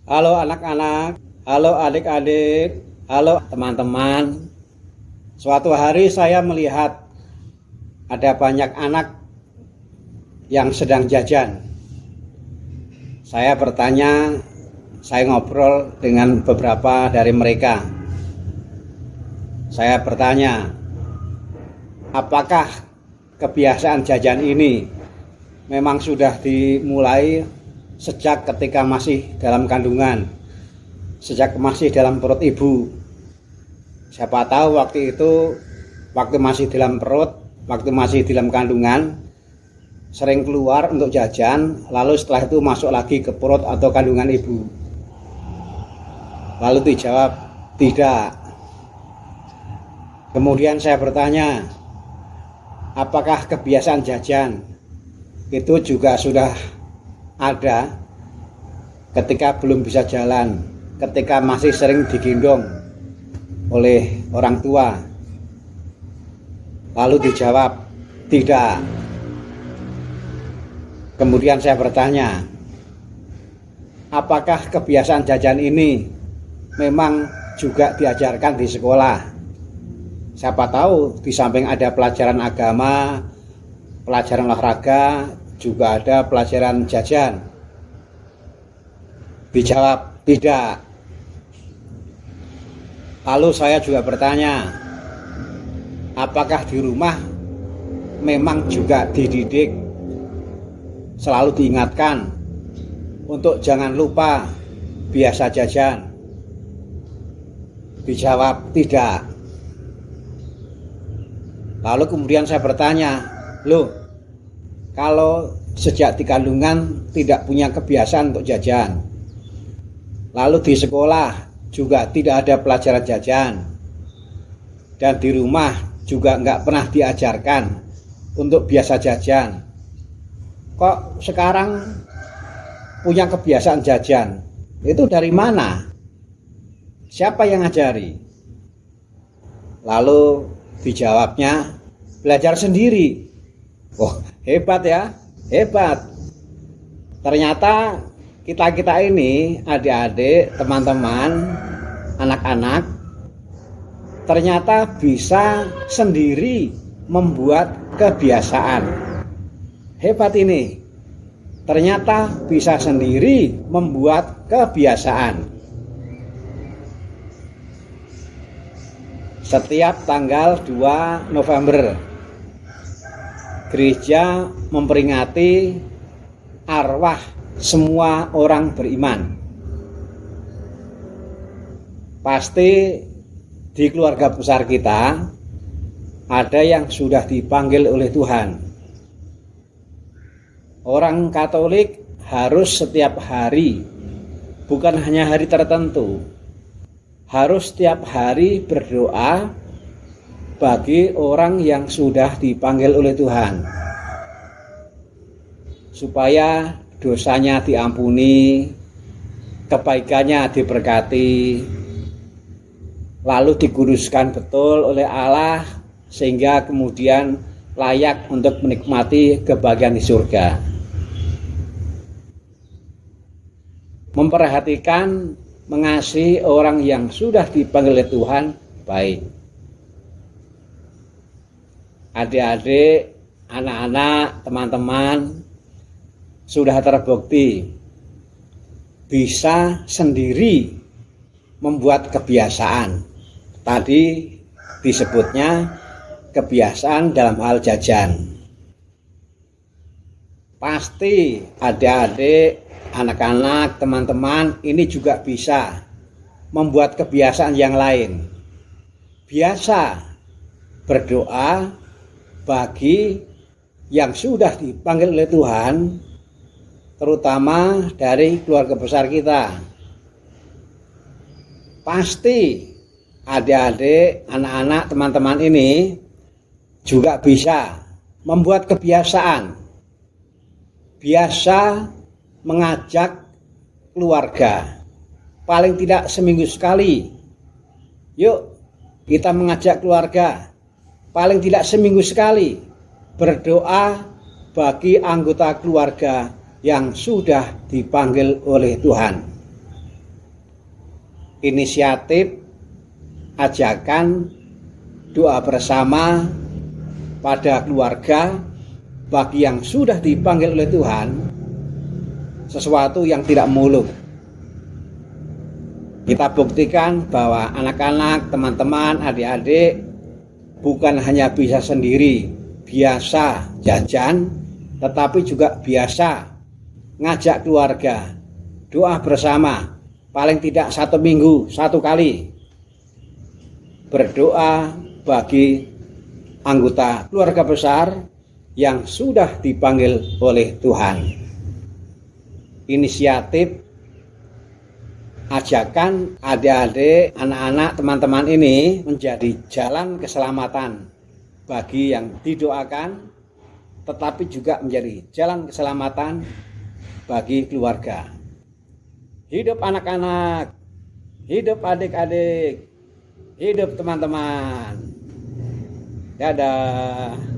Halo anak-anak, halo adik-adik, halo teman-teman. Suatu hari saya melihat ada banyak anak yang sedang jajan. Saya bertanya, saya ngobrol dengan beberapa dari mereka. Saya bertanya, apakah kebiasaan jajan ini memang sudah dimulai sejak ketika masih dalam kandungan, sejak masih dalam perut ibu? Siapa tahu waktu itu, waktu masih dalam perut, waktu masih dalam kandungan, sering keluar untuk jajan, lalu setelah itu masuk lagi ke perut atau kandungan ibu. Lalu dijawab, tidak. Kemudian saya bertanya, apakah kebiasaan jajan itu juga sudah ada ketika belum bisa jalan, ketika masih sering digendong oleh orang tua? Lalu dijawab, tidak. Kemudian saya bertanya, apakah kebiasaan jajan ini memang juga diajarkan di sekolah? Siapa tahu di samping ada pelajaran agama, pelajaran olahraga, juga ada pelajaran jajan. Dijawab, tidak. Lalu saya juga bertanya, apakah di rumah memang juga dididik, selalu diingatkan untuk jangan lupa biasa jajan? Dijawab, tidak. Lalu kemudian saya bertanya, loh, kalau sejak di kandungan tidak punya kebiasaan untuk jajan, lalu di sekolah juga tidak ada pelajaran jajan, dan di rumah juga nggak pernah diajarkan untuk biasa jajan, kok sekarang punya kebiasaan jajan? Itu dari mana? Siapa yang ngajari? Lalu dijawabnya, belajar sendiri. Oh, hebat ya, hebat. Ternyata kita ini, adik-adik, teman-teman, anak-anak, ternyata bisa sendiri membuat kebiasaan. Hebat ini. Ternyata bisa sendiri membuat kebiasaan. Setiap tanggal 2 November, gereja memperingati arwah semua orang beriman. Pasti di keluarga besar kita ada yang sudah dipanggil oleh Tuhan. Orang Katolik harus setiap hari, bukan hanya hari tertentu, harus setiap hari berdoa bagi orang yang sudah dipanggil oleh Tuhan, supaya dosanya diampuni, kebaikannya diberkati, lalu dikuduskan betul oleh Allah, sehingga kemudian layak untuk menikmati kebahagiaan di surga. Memperhatikan, mengasihi orang yang sudah dipanggil oleh Tuhan baik. Adik-adik, anak-anak, teman-teman, sudah terbukti bisa sendiri membuat kebiasaan. Tadi disebutnya kebiasaan dalam hal jajan. Pasti adik-adik, anak-anak, teman-teman ini juga bisa membuat kebiasaan yang lain. Biasa berdoa bagi yang sudah dipanggil oleh Tuhan, terutama dari keluarga besar kita. Pasti adik-adik, anak-anak, teman-teman ini juga bisa membuat kebiasaan. Biasa mengajak keluarga, paling tidak seminggu sekali. Yuk kita mengajak keluarga, paling tidak seminggu sekali, berdoa bagi anggota keluarga yang sudah dipanggil oleh Tuhan. Inisiatif, ajakan, doa bersama pada keluarga bagi yang sudah dipanggil oleh Tuhan sesuatu yang tidak muluk. Kita buktikan bahwa anak-anak, teman-teman, adik-adik bukan hanya bisa sendiri, biasa jajan, tetapi juga biasa ngajak keluarga, doa bersama, paling tidak 1 minggu 1 kali. Berdoa bagi anggota keluarga besar yang sudah dipanggil oleh Tuhan. Inisiatif, ajakan adik-adik, anak-anak, teman-teman ini menjadi jalan keselamatan bagi yang didoakan, tetapi juga menjadi jalan keselamatan bagi keluarga. Hidup anak-anak, hidup adik-adik, hidup teman-teman. Dadah.